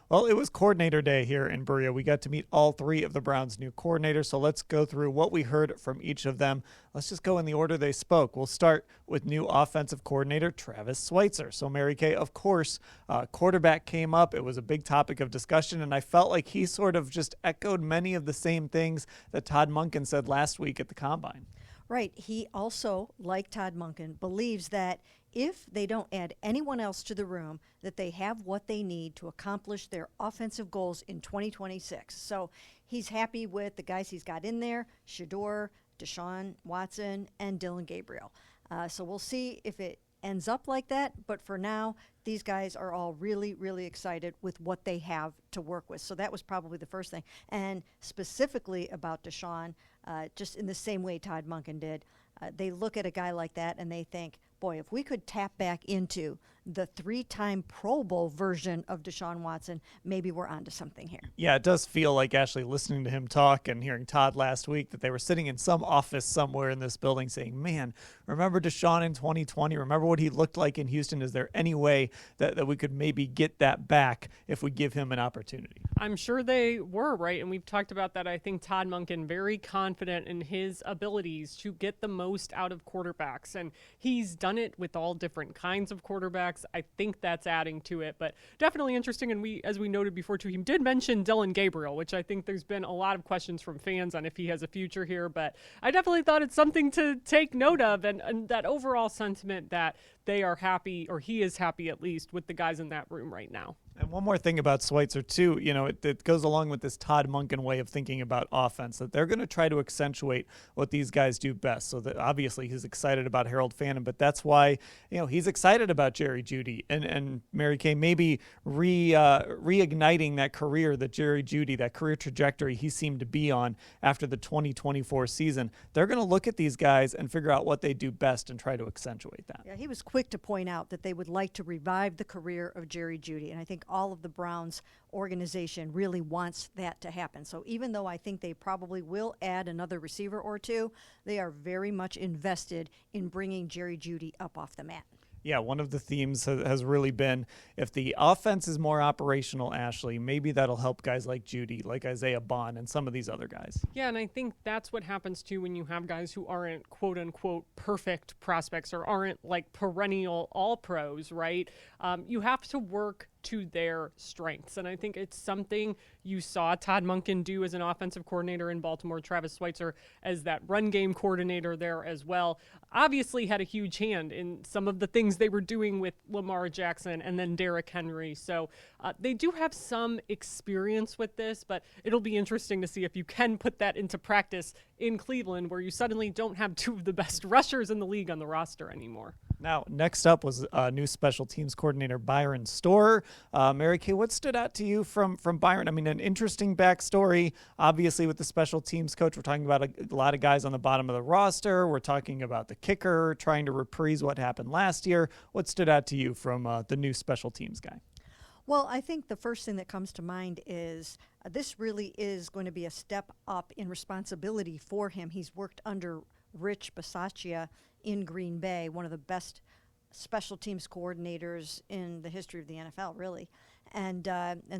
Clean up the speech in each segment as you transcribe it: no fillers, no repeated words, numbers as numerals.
Well, it was coordinator day here in Berea. We got to meet all three of the Browns' new coordinators, so let's go through what we heard from each of them. Let's just go in the order they spoke. We'll start with new offensive coordinator Travis Switzer. So, Mary Kay, of course, quarterback came up. It was a big topic of discussion, and I felt like he sort of just echoed many of the same things that Todd Monken said last week at the Combine. Right. He also, like Todd Monken, believes that if they don't add anyone else to the room, that they have what they need to accomplish their offensive goals in 2026. So he's happy with the guys he's got in there, Shedeur, Deshaun Watson, and Dillon Gabriel. So we'll see if it ends up like that. But for now, these guys are all really, really excited with what they have to work with. So that was probably the first thing. And specifically about Deshaun, just in the same way Todd Monken did, they look at a guy like that and they think, boy, if we could tap back into the 3-time Pro Bowl version of Deshaun Watson, maybe we're onto something here. Yeah, it does feel like, Ashley, listening to him talk and hearing Todd last week, that they were sitting in some office somewhere in this building saying, man, remember Deshaun in 2020? Remember what he looked like in Houston? Is there any way that we could maybe get that back if we give him an opportunity? I'm sure they were, right? And we've talked about that. I think Todd Monken very confident in his abilities to get the most out of quarterbacks. And he's done it with all different kinds of quarterbacks. I think that's adding to it, but definitely interesting. And as we noted before too, he did mention Dillon Gabriel, which I think there's been a lot of questions from fans on if he has a future here, but I definitely thought it's something to take note of, and that overall sentiment that they are happy, or he is happy at least, with the guys in that room right now. And one more thing about Switzer, too, it goes along with this Todd Monken way of thinking about offense, that they're going to try to accentuate what these guys do best. So that obviously he's excited about Harold Phantom, but that's why, he's excited about Jerry Jeudy and Mary Kay, maybe reigniting that career that Jerry Jeudy, that career trajectory he seemed to be on after the 2024 season. They're going to look at these guys and figure out what they do best and try to accentuate that. Yeah, he was quick to point out that they would like to revive the career of Jerry Jeudy, and I think all of the Browns organization really wants that to happen. So even though I think they probably will add another receiver or two, they are very much invested in bringing Jerry Jeudy up off the mat. Yeah, one of the themes has really been, if the offense is more operational, Ashley, maybe that'll help guys like Jeudy, like Isaiah Bond, and some of these other guys. Yeah, and I think that's what happens too when you have guys who aren't quote-unquote perfect prospects or aren't like perennial all-pros, right? You have to work to their strengths. And I think it's something you saw Todd Monken do as an offensive coordinator in Baltimore, Travis Switzer as that run game coordinator there as well. Obviously had a huge hand in some of the things they were doing with Lamar Jackson and then Derrick Henry. So they do have some experience with this, but it'll be interesting to see if you can put that into practice in Cleveland, where you suddenly don't have two of the best rushers in the league on the roster anymore. Now, next up was new special teams coordinator Byron Storer. Mary Kay, what stood out to you from Byron? I mean, an interesting backstory, obviously, with the special teams coach. We're talking about a lot of guys on the bottom of the roster. We're talking about the kicker, trying to reprise what happened last year. What stood out to you from the new special teams guy? Well, I think the first thing that comes to mind is this really is going to be a step up in responsibility for him. He's worked under Rich Bisaccia in Green Bay, one of the best special teams coordinators in the history of the NFL, really. And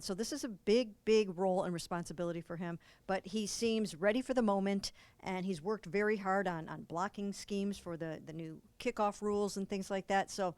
so this is a big, big role and responsibility for him. But he seems ready for the moment, and he's worked very hard on blocking schemes for the new kickoff rules and things like that. So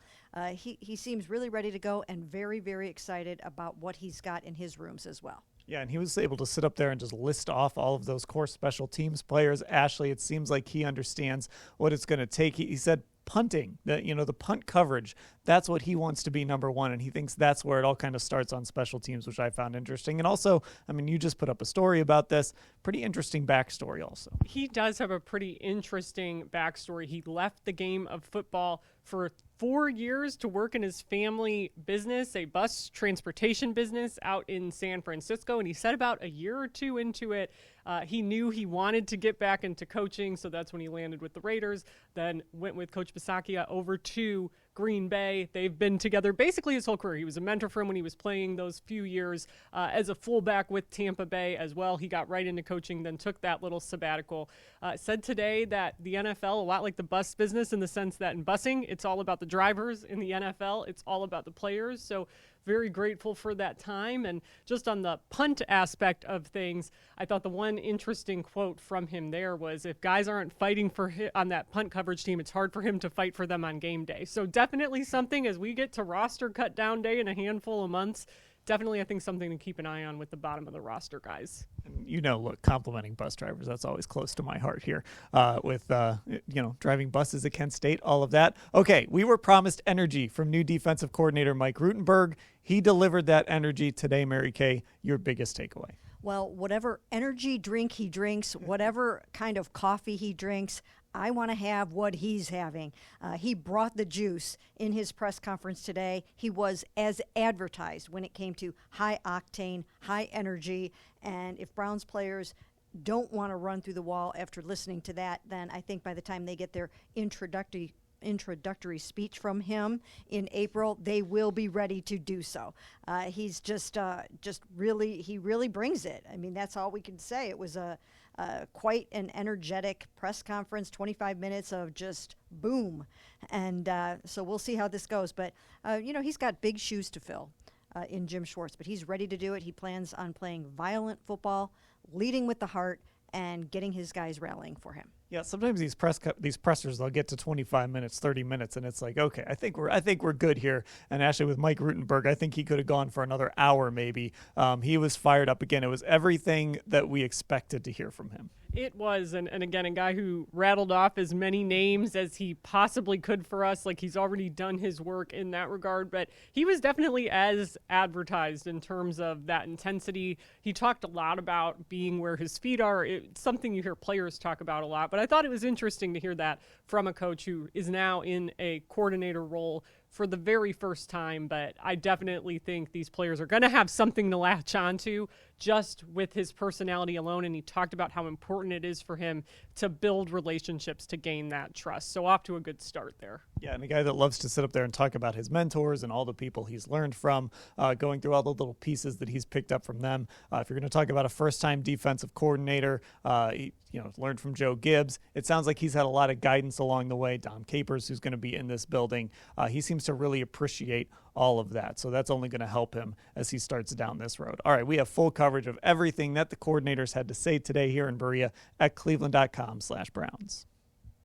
he seems really ready to go and very, very excited about what he's got in his rooms as well. Yeah, and he was able to sit up there and just list off all of those core special teams players. Ashley, it seems like he understands what it's going to take. He said punting, the punt coverage, that's what he wants to be number one, and he thinks that's where it all kind of starts on special teams, which I found interesting. And also, I mean, you just put up a story about this. Pretty interesting backstory also. He does have a pretty interesting backstory. He left the game of football for 4 years to work in his family business, a bus transportation business out in San Francisco. And he said about a year or two into it, he knew he wanted to get back into coaching. So that's when he landed with the Raiders, then went with Coach Bisaccia over to Green Bay. They've been together basically his whole career. He was a mentor for him when he was playing those few years as a fullback with Tampa Bay as well. He got right into coaching, then took that little sabbatical. Said today that the NFL, a lot like the bus business in the sense that in busing, it's all about the drivers. In the NFL, it's all about the players. So very grateful for that time. And just on the punt aspect of things, I thought the one interesting quote from him there was, if guys aren't fighting for on that punt coverage team, it's hard for him to fight for them on game day. So definitely something as we get to roster cut down day in a handful of months, definitely I think something to keep an eye on with the bottom of the roster guys. Look, complimenting bus drivers, that's always close to my heart here with driving buses at Kent State, all of that. Okay, we were promised energy from new defensive coordinator Mike Rutenberg. He delivered that energy today. Mary Kay, your biggest takeaway? Well, whatever energy drink he drinks, whatever kind of coffee he drinks, I want to have what he's having. He brought the juice in his press conference today. He was as advertised when it came to high octane, high energy. And if Browns players don't want to run through the wall after listening to that, then I think by the time they get their introductory speech from him in April, they will be ready to do so. He's just really brings it. I mean, that's all we can say. It was quite an energetic press conference, 25 minutes of just boom. And so we'll see how this goes. But, he's got big shoes to fill in Jim Schwartz, but he's ready to do it. He plans on playing violent football, leading with the heart, and getting his guys rallying for him. Yeah, sometimes these pressers, they'll get to 25 minutes, 30 minutes, and it's like, okay, I think we're good here. And actually, with Mike Rutenberg, I think he could have gone for another hour maybe. He was fired up again. It was everything that we expected to hear from him. It was, and again, a guy who rattled off as many names as he possibly could for us. Like, he's already done his work in that regard, but he was definitely as advertised in terms of that intensity. He talked a lot about being where his feet are. It's something you hear players talk about a lot, but I thought it was interesting to hear that from a coach who is now in a coordinator role for the very first time. But I definitely think these players are going to have something to latch on to just with his personality alone. And he talked about how important it is for him to build relationships to gain that trust. So off to a good start there. Yeah, and a guy that loves to sit up there and talk about his mentors and all the people he's learned from, going through all the little pieces that he's picked up from them. If you're going to talk about a first-time defensive coordinator, learned from Joe Gibbs. It sounds like he's had a lot of guidance along the way. Dom Capers, who's going to be in this building, he seems to really appreciate all of that. So that's only going to help him as he starts down this road. All right, we have full coverage of everything that the coordinators had to say today here in Berea at cleveland.com/Browns.